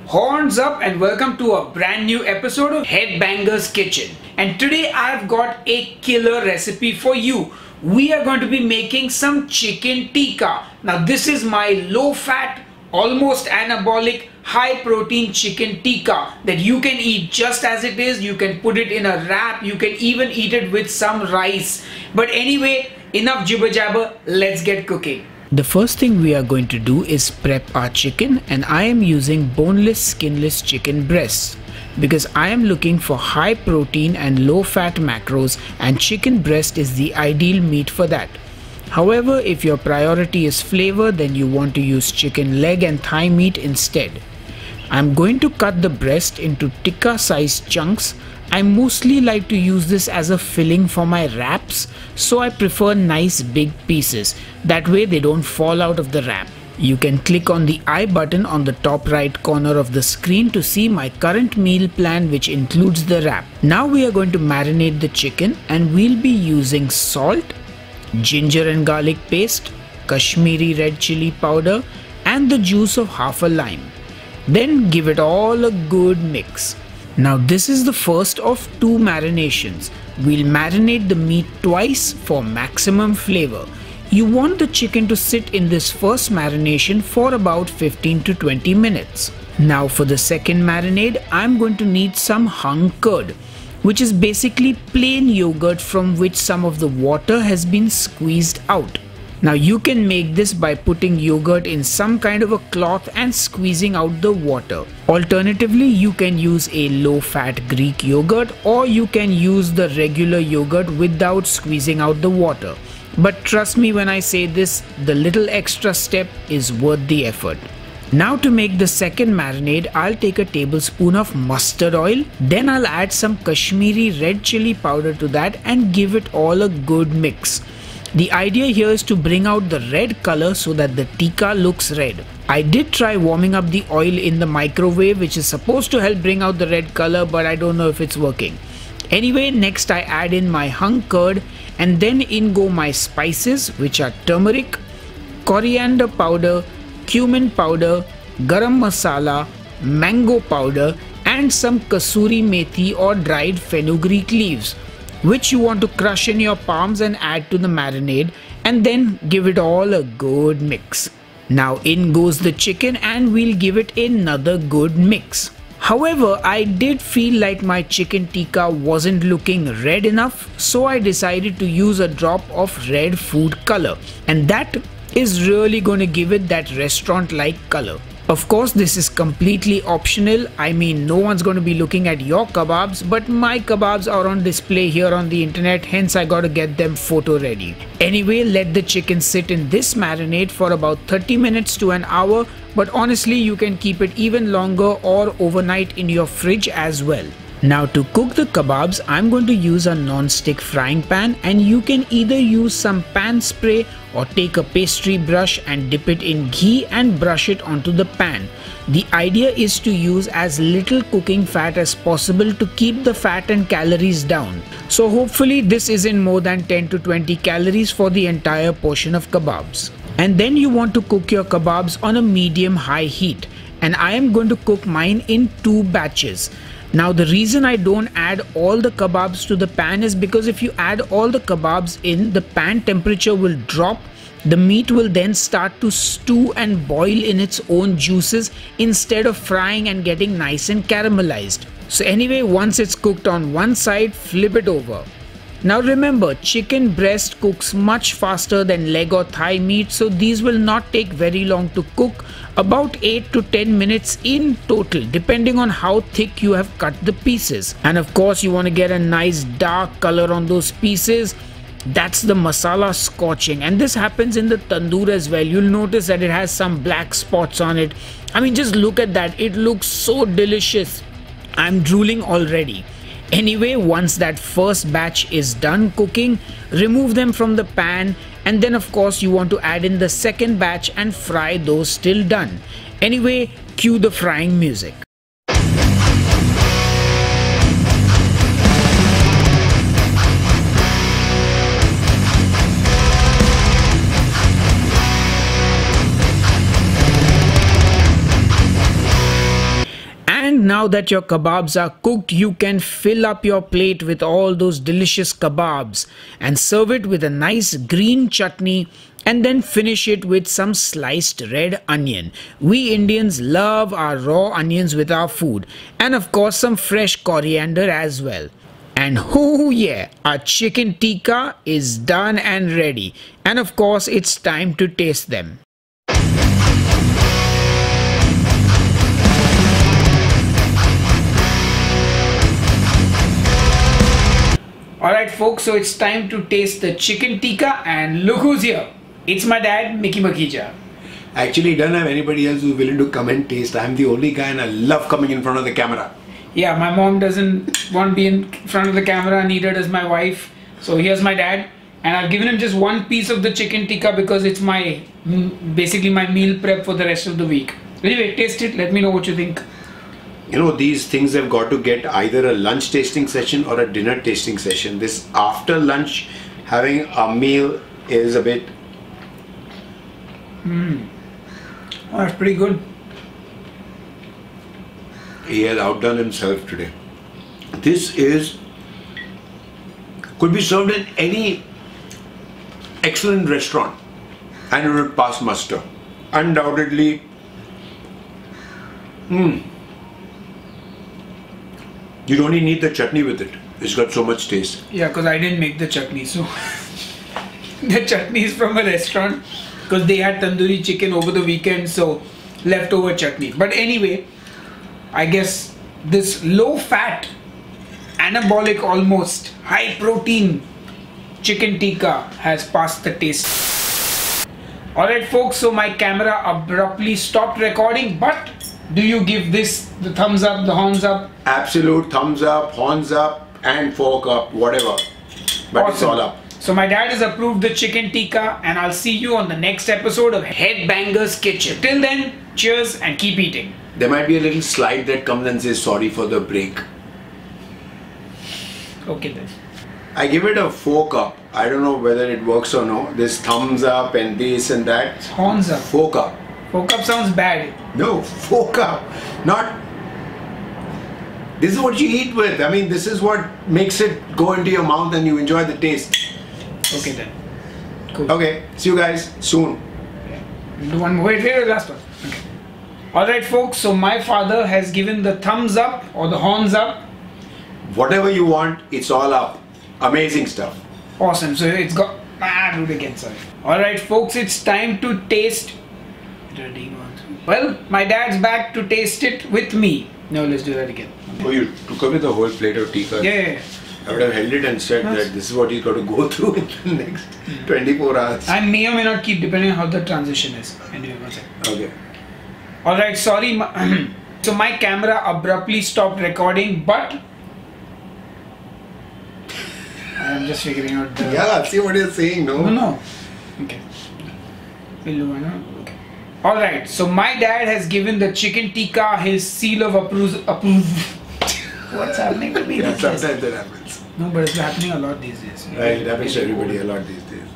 Horns up and welcome to a brand new episode of Headbangers Kitchen. And today I've got a killer recipe for you. We are going to be making some chicken tikka. Now this is my low fat, almost anabolic, high protein chicken tikka that you can eat just as it is. You can put it in a wrap. You can even eat it with some rice. But anyway, enough jibber jabber. Let's get cooking. The first thing we are going to do is prep our chicken, and I am using boneless skinless chicken breasts because I am looking for high protein and low fat macros, and chicken breast is the ideal meat for that. However, if your priority is flavor, then you want to use chicken leg and thigh meat instead. I'm going to cut the breast into tikka sized chunks. I mostly like to use this as a filling for my wraps, so I prefer nice big pieces. That way they don't fall out of the wrap. You can click on the I button on the top right corner of the screen to see my current meal plan, which includes the wrap. Now we are going to marinate the chicken, and we'll be using salt, ginger and garlic paste, Kashmiri red chili powder, and the juice of half a lime. Then give it all a good mix. Now this is the first of two marinations. We'll marinate the meat twice for maximum flavor. You want the chicken to sit in this first marination for about 15 to 20 minutes. Now for the second marinade, I'm going to need some hung curd, which is basically plain yogurt from which some of the water has been squeezed out. Now you can make this by putting yogurt in some kind of a cloth and squeezing out the water. Alternatively, you can use a low-fat Greek yogurt, or you can use the regular yogurt without squeezing out the water. But trust me when I say this, the little extra step is worth the effort. Now to make the second marinade, I'll take a tablespoon of mustard oil. Then I'll add some Kashmiri red chili powder to that and give it all a good mix. The idea here is to bring out the red color so that the tikka looks red. I did try warming up the oil in the microwave, which is supposed to help bring out the red color, but I don't know if it's working. Anyway, next I add in my hung curd, and then in go my spices, which are turmeric, coriander powder, cumin powder, garam masala, mango powder, and some kasuri methi or dried fenugreek leaves, which you want to crush in your palms and add to the marinade, and then give it all a good mix. Now in goes the chicken, and we'll give it another good mix. However, I did feel like my chicken tikka wasn't looking red enough, so I decided to use a drop of red food color, and that is really going to give it that restaurant-like color. Of course, this is completely optional. I mean, no one's going to be looking at your kebabs, but my kebabs are on display here on the internet, hence I got to get them photo ready. Anyway, let the chicken sit in this marinade for about 30 minutes to an hour, but honestly, you can keep it even longer or overnight in your fridge as well. Now to cook the kebabs, I'm going to use a non-stick frying pan, and you can either use some pan spray or take a pastry brush and dip it in ghee and brush it onto the pan. The idea is to use as little cooking fat as possible to keep the fat and calories down. So hopefully this isn't more than 10 to 20 calories for the entire portion of kebabs. And then you want to cook your kebabs on a medium-high heat, and I am going to cook mine in 2 batches. Now the reason I don't add all the kebabs to the pan is because if you add all the kebabs in, the pan temperature will drop. The meat will then start to stew and boil in its own juices instead of frying and getting nice and caramelized. So anyway, once it's cooked on one side, flip it over. Now remember, chicken breast cooks much faster than leg or thigh meat, so these will not take very long to cook, about 8 to 10 minutes in total, depending on how thick you have cut the pieces. And of course, you want to get a nice dark color on those pieces. That's the masala scorching, and this happens in the tandoor as well. You'll notice that it has some black spots on it. I mean, just look at that. It looks so delicious. I'm drooling already. Anyway, once that first batch is done cooking, remove them from the pan, and then of course you want to add in the second batch and fry those till done. Anyway, cue the frying music. now that your kebabs are cooked, you can fill up your plate with all those delicious kebabs and serve it with a nice green chutney and then finish it with some sliced red onion. We Indians love our raw onions with our food, and of course some fresh coriander as well. And oh yeah, our chicken tikka is done and ready. And of course it's time to taste them. Alright folks, so it's time to taste the chicken tikka, and look who's here. It's my dad, Mickey Makija. Actually, don't have anybody else who's willing to come and taste. I'm the only guy and I love coming in front of the camera. Yeah, my mom doesn't want to be in front of the camera, neither does my wife. So here's my dad, and I've given him just one piece of the chicken tikka because it's basically my meal prep for the rest of the week. Anyway, taste it, let me know what you think. You know, these things have got to get either a lunch tasting session or a dinner tasting session. This after lunch having a meal is a bit... Oh, that's pretty good. He has outdone himself today. This could be served in any excellent restaurant and it will pass muster. Undoubtedly. You don't even need the chutney with it. It's got so much taste. Yeah, because I didn't make the chutney, so the chutney is from a restaurant because they had tandoori chicken over the weekend, so leftover chutney. But anyway, I guess this low fat, anabolic almost, high protein chicken tikka has passed the taste. Alright folks, so my camera abruptly stopped recording, but do you give this the thumbs up, the horns up? Absolute thumbs up, horns up and fork up, whatever. But awesome. It's all up. So my dad has approved the chicken tikka, and I'll see you on the next episode of Headbangers Kitchen. Till then, cheers and keep eating. There might be a little slide that comes and says sorry for the break. Okay then. I give it a fork up. I don't know whether it works or no. This thumbs up and this and that. It's horns up. Fork up. Fork up sounds bad. No, fork up. Not... This is what you eat with. I mean, this is what makes it go into your mouth and you enjoy the taste. Okay then. Cool. Okay, see you guys soon. Yeah. We'll do one more. Wait, last one. Okay. Alright folks, so my father has given the thumbs up or the horns up. Whatever you want, it's all up. Amazing stuff. Awesome. So it's got... do it again, sorry. Alright folks, it's time to taste... Well, my dad's back to taste it with me. No, let's do that again. Oh, you took away the whole plate of tikka? Yeah. I would have held it and said that this is what he's got to go through in the next 24 hours. I may or may not keep depending on how the transition is. Anyway, one second. Okay. Alright, sorry. So my camera abruptly stopped recording, but I'm just figuring out the... Yeah, see what you're saying, no? No. Okay. We'll do one. Okay. Alright, so my dad has given the chicken tikka his seal of approval. What's happening to me? Yeah, sometimes that happens. No, but it's happening a lot these days. Right, it happens to everybody a lot these days.